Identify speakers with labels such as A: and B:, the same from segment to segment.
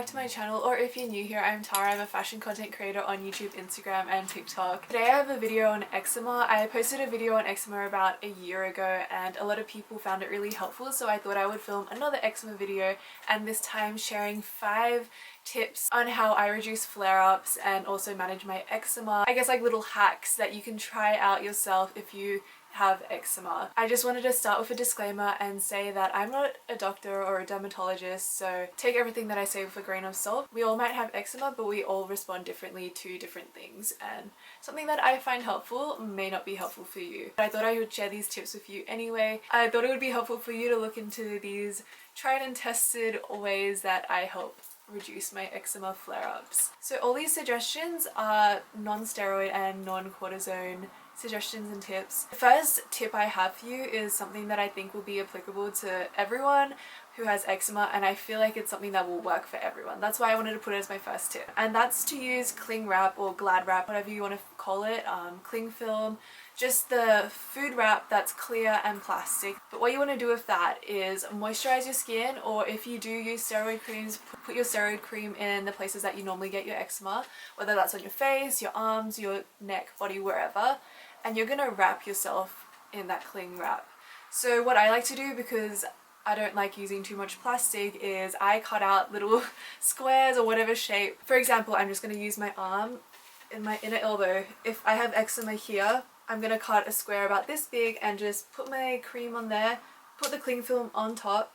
A: back to my channel, or if you're new here, I'm Tara. I'm a fashion content creator on YouTube, Instagram and TikTok. Today I have a video on eczema. I posted a video on eczema about a year ago and a lot of people found it really helpful, so I thought I would film another eczema video, and this time sharing 5 tips on how I reduce flare-ups and also manage my eczema. I guess like little hacks that you can try out yourself if you have eczema. I just wanted to start with a disclaimer and say that I'm not a doctor or a dermatologist, so take everything that I say with a grain of salt. We all might have eczema, but we all respond differently to different things, and something that I find helpful may not be helpful for you. I thought I would share these tips with you anyway. I thought it would be helpful for you to look into these tried and tested ways that I help reduce my eczema flare-ups. So all these suggestions are non-steroid and non-cortisone suggestions and tips. The first tip I have for you is something that I think will be applicable to everyone who has eczema, and I feel like it's something that will work for everyone. That's why I wanted to put it as my first tip, and that's to use cling wrap or glad wrap, whatever you want to call it, cling film, just the food wrap that's clear and plastic. But what you want to do with that is moisturize your skin, or if you do use steroid creams, put your steroid cream in the places that you normally get your eczema, whether that's on your face, your arms, your neck, body, wherever, and you're gonna wrap yourself in that cling wrap. So what I like to do, because I don't like using too much plastic, is I cut out little squares or whatever shape. For example, I'm just going to use my arm in my inner elbow. If I have eczema here, I'm going to cut a square about this big and just put my cream on there, put the cling film on top,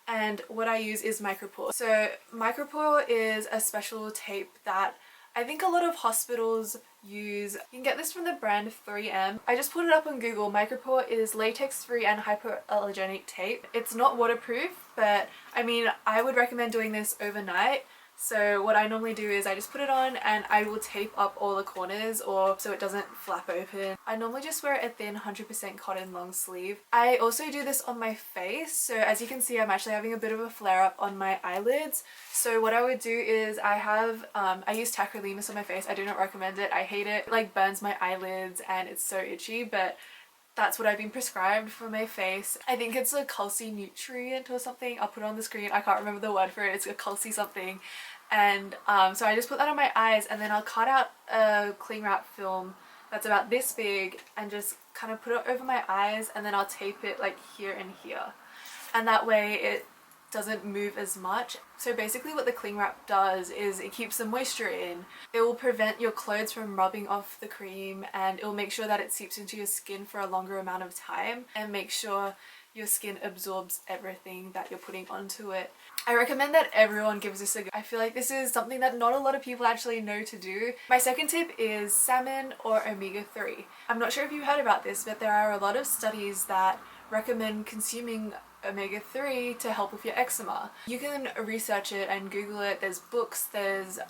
A: and what I use is micropore. So micropore is a special tape that I think a lot of hospitals use. You can get this from the brand 3M. I just put it up on Google. Micropore is latex-free and hypoallergenic tape. It's not waterproof, but I mean, I would recommend doing this overnight. So what I normally do is I just put it on and I will tape up all the corners, or so it doesn't flap open. I normally just wear a thin 100% cotton long sleeve. I also do this on my face. So as you can see, I'm actually having a bit of a flare up on my eyelids. So what I would do is I use tacrolimus on my face. I do not recommend it. I hate it. It like burns my eyelids and it's so itchy, but that's what I've been prescribed for my face. I think it's a calci nutrient or something. I'll put it on the screen. I can't remember the word for it. It's a calci something. And so I just put that on my eyes, and then I'll cut out a cling wrap film that's about this big and just kind of put it over my eyes, and then I'll tape it like here and here. And that way it doesn't move as much. So basically what the cling wrap does is it keeps the moisture in. It will prevent your clothes from rubbing off the cream, and it will make sure that it seeps into your skin for a longer amount of time and make sure your skin absorbs everything that you're putting onto it. I recommend that everyone gives this a go. I feel like this is something that not a lot of people actually know to do. My second tip is salmon or omega-3. I'm not sure if you've heard about this, but there are a lot of studies that recommend consuming omega-3 to help with your eczema. You can research it and Google it. There's books, there's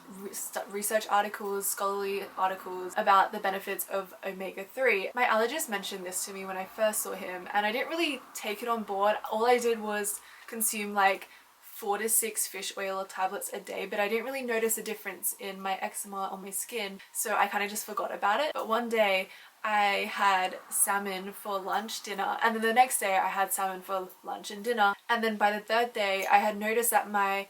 A: research articles, scholarly articles about the benefits of omega-3. My allergist mentioned this to me when I first saw him, and I didn't really take it on board. All I did was consume like 4 to 6 fish oil tablets a day, but I didn't really notice a difference in my eczema on my skin, so I kind of just forgot about it. But one day I had salmon for lunch, dinner, and then the next day I had salmon for lunch and dinner, and then by the third day I had noticed that my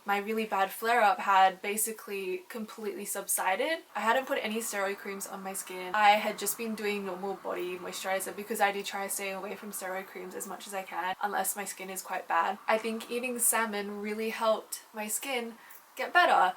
A: really bad flare-up had basically completely subsided. I hadn't put any steroid creams on my skin. I had just been doing normal body moisturizer, because I do try to stay away from steroid creams as much as I can unless my skin is quite bad. I think eating salmon really helped my skin get better.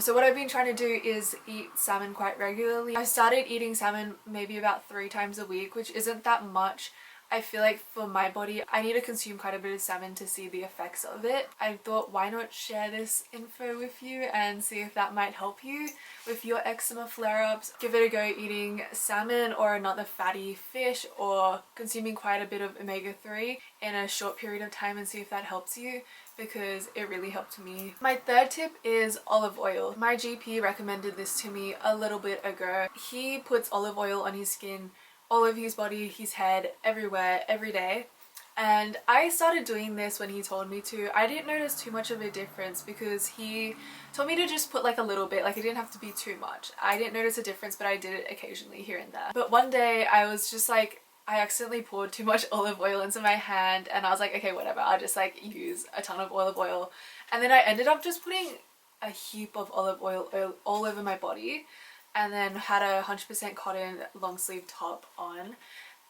A: So what I've been trying to do is eat salmon quite regularly. I started eating salmon maybe about 3 times a week, which isn't that much. I feel like for my body, I need to consume quite a bit of salmon to see the effects of it. I thought, why not share this info with you and see if that might help you with your eczema flare-ups. Give it a go eating salmon or another fatty fish, or consuming quite a bit of omega-3 in a short period of time, and see if that helps you, because it really helped me. My third tip is olive oil. My GP recommended this to me a little bit ago. He puts olive oil on his skin, all over his body, his head, everywhere, every day. And I started doing this when he told me to. I didn't notice too much of a difference because he told me to just put like a little bit, like it didn't have to be too much. I didn't notice a difference, but I did it occasionally here and there. But one day I was just like I accidentally poured too much olive oil into my hand and I was like, okay, whatever, I'll just like use a ton of olive oil. And then I ended up just putting a heap of olive oil all over my body, and then had a 100% cotton long sleeve top on.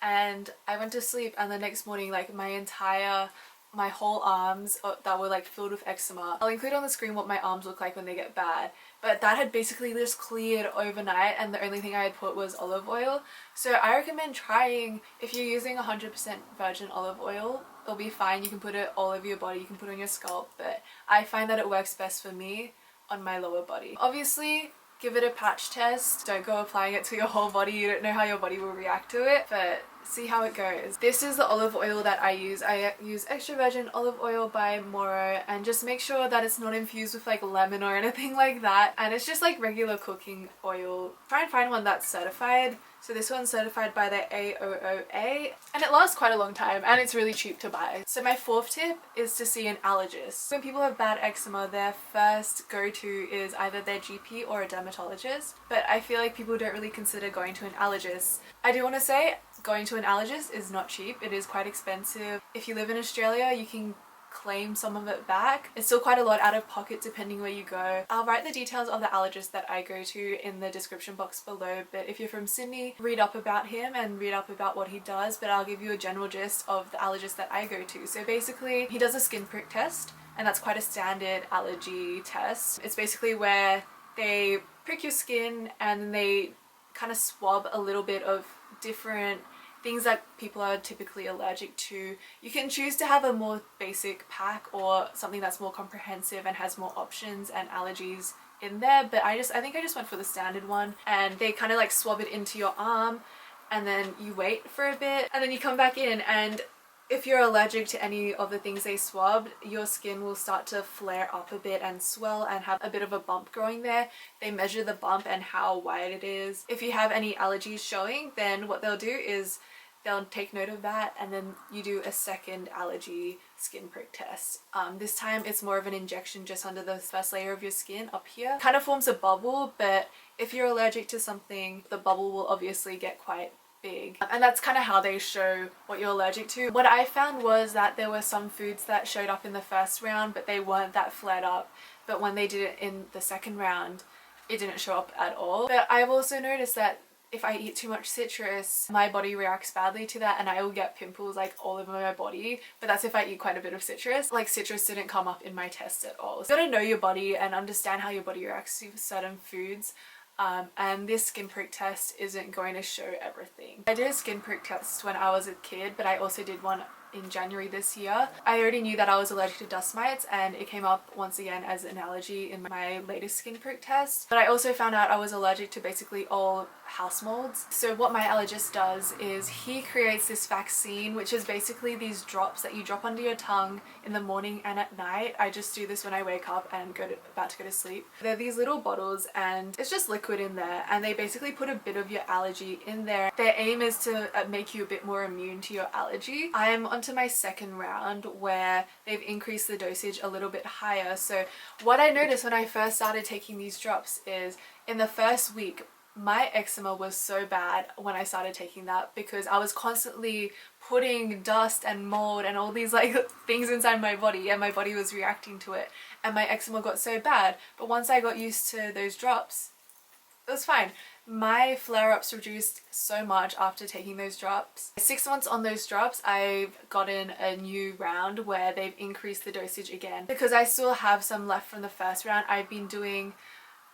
A: And I went to sleep, and the next morning, like my whole arms that were like filled with eczema. I'll include on the screen what my arms look like when they get bad, but that had basically just cleared overnight, and the only thing I had put was olive oil. So I recommend trying, if you're using 100% virgin olive oil, it'll be fine. You can put it all over your body, you can put it on your scalp, but I find that it works best for me on my lower body. Obviously, give it a patch test. Don't go applying it to your whole body. You don't know how your body will react to it, but see how it goes. This is the olive oil that I use. I use extra virgin olive oil by Moro, and just make sure that it's not infused with like lemon or anything like that. And it's just like regular cooking oil. Try and find one that's certified. So this one's certified by the AOOA, and it lasts quite a long time, and it's really cheap to buy. So my fourth tip is to see an allergist. When people have bad eczema, their first go-to is either their GP or a dermatologist, but I feel like people don't really consider going to an allergist. I do want to say going to an allergist is not cheap. It is quite expensive. If you live in Australia, you can claim some of it back. It's still quite a lot out of pocket depending where you go. I'll write the details of the allergist that I go to in the description box below, but if you're from Sydney, read up about him and read up about what he does, but I'll give you a general gist of the allergist that I go to. So basically, he does a skin prick test, and that's quite a standard allergy test. It's basically where they prick your skin and then they kind of swab a little bit of different things that people are typically allergic to. You can choose to have a more basic pack or something that's more comprehensive and has more options and allergies in there, but I think I just went for the standard one. And they kind of like swab it into your arm, and then you wait for a bit, and then you come back in, and if you're allergic to any of the things they swabbed, your skin will start to flare up a bit and swell and have a bit of a bump growing there. They measure the bump and how wide it is. If you have any allergies showing, then what they'll do is they'll take note of that, and then you do a second allergy skin prick test. This time it's more of an injection just under the first layer of your skin up here. Kind of forms a bubble, but if you're allergic to something, the bubble will obviously get quite big. And that's kind of how they show what you're allergic to. What I found was that there were some foods that showed up in the first round, but they weren't that flared up. But when they did it in the second round, it didn't show up at all. But I've also noticed that if I eat too much citrus, my body reacts badly to that, and I will get pimples like all over my body. But that's if I eat quite a bit of citrus. Like, citrus didn't come up in my test at all. So you gotta know your body and understand how your body reacts to certain foods. And this skin prick test isn't going to show everything. I did a skin prick test when I was a kid, but I also did one in January this year. I already knew that I was allergic to dust mites, and it came up once again as an allergy in my latest skin prick test. But I also found out I was allergic to basically all house molds. So what my allergist does is he creates this vaccine, which is basically these drops that you drop under your tongue in the morning and at night. I just do this when I wake up and about to go to sleep. They're these little bottles, and it's just liquid in there, and they basically put a bit of your allergy in there. Their aim is to make you a bit more immune to your allergy. I am onto my second round where they've increased the dosage a little bit higher. So what I noticed when I first started taking these drops is in the first week, my eczema was so bad when I started taking that, because I was constantly putting dust and mold and all these like things inside my body, and my body was reacting to it, and my eczema got so bad. But once I got used to those drops, it was fine. My flare-ups reduced so much after taking those drops. 6 months on those drops, I've gotten a new round where they've increased the dosage again. Because I still have some left from the first round, I've been doing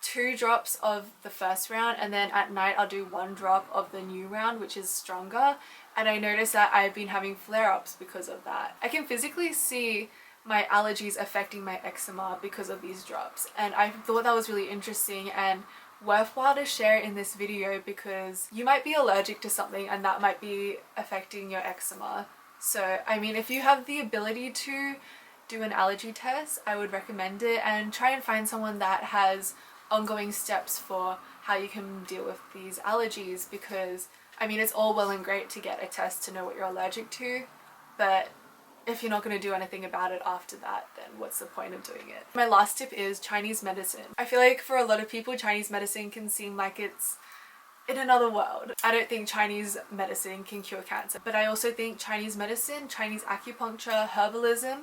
A: 2 drops of the first round, and then at night I'll do 1 drop of the new round, which is stronger. And I noticed that I've been having flare-ups because of that. I can physically see my allergies affecting my eczema because of these drops, and I thought that was really interesting and worthwhile to share in this video, because you might be allergic to something and that might be affecting your eczema. So I mean, if you have the ability to do an allergy test, I would recommend it, and try and find someone that has ongoing steps for how you can deal with these allergies, because I mean, it's all well and great to get a test to know what you're allergic to, but if you're not going to do anything about it after that, then what's the point of doing it? My last tip is Chinese medicine. I feel like for a lot of people, Chinese medicine can seem like it's in another world. I don't think Chinese medicine can cure cancer, but I also think Chinese medicine, Chinese acupuncture, herbalism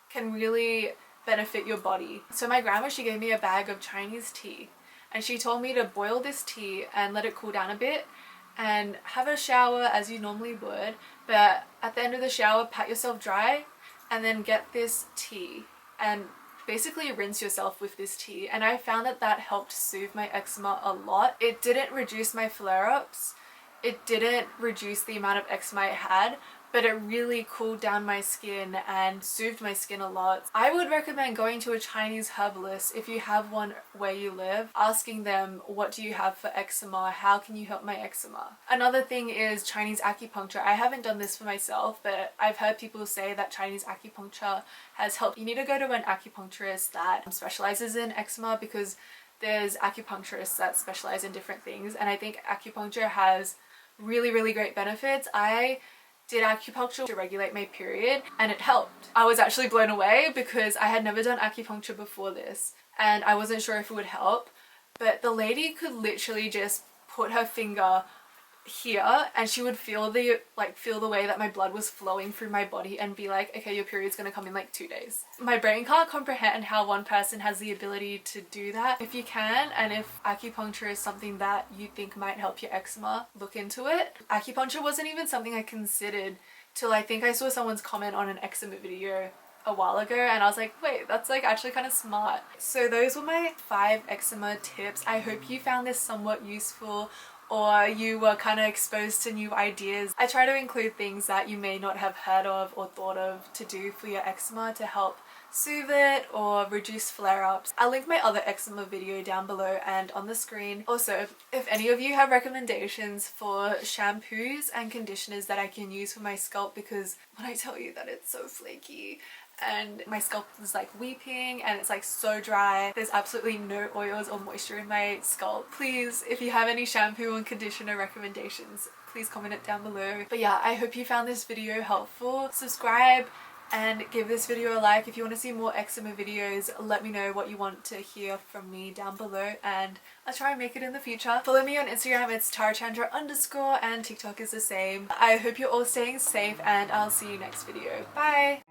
A: can really benefit your body. So my grandma, she gave me a bag of Chinese tea and she told me to boil this tea and let it cool down a bit and have a shower as you normally would, but at the end of the shower pat yourself dry and then get this tea and basically rinse yourself with this tea. And I found that that helped soothe my eczema a lot. It didn't reduce my flare-ups, it didn't reduce the amount of eczema I had, but it really cooled down my skin and soothed my skin a lot. I would recommend going to a Chinese herbalist if you have one where you live, asking them, what do you have for eczema? How can you help my eczema? Another thing is Chinese acupuncture. I haven't done this for myself, but I've heard people say that Chinese acupuncture has helped. You need to go to an acupuncturist that specializes in eczema, because there's acupuncturists that specialize in different things, and I think acupuncture has really great benefits. I did acupuncture to regulate my period and it helped. I was actually blown away because I had never done acupuncture before this and I wasn't sure if it would help, but the lady could literally just put her finger here and she would feel the way that my blood was flowing through my body and be like, okay, your period's gonna come in like 2 days. My brain can't comprehend how one person has the ability to do that. If you can, and if acupuncture is something that you think might help your eczema, look into it. Acupuncture wasn't even something I considered till I think I saw someone's comment on an eczema video a while ago and I was like, wait, that's like actually kind of smart. So those were my 5 eczema tips. I hope you found this somewhat useful, or you were kind of exposed to new ideas. I try to include things that you may not have heard of or thought of to do for your eczema to help soothe it or reduce flare-ups. I'll link my other eczema video down below and on the screen. Also, if any of you have recommendations for shampoos and conditioners that I can use for my scalp, because when I tell you that it's so flaky and my scalp is like weeping and it's like so dry, there's absolutely no oils or moisture in my scalp, please, if you have any shampoo and conditioner recommendations, please comment it down below. But yeah, I hope you found this video helpful. Subscribe and give this video a like. If you want to see more eczema videos, let me know what you want to hear from me down below and I'll try and make it in the future. Follow me on Instagram, it's tarachandra_, and TikTok is the same. I hope you're all staying safe and I'll see you next video. Bye!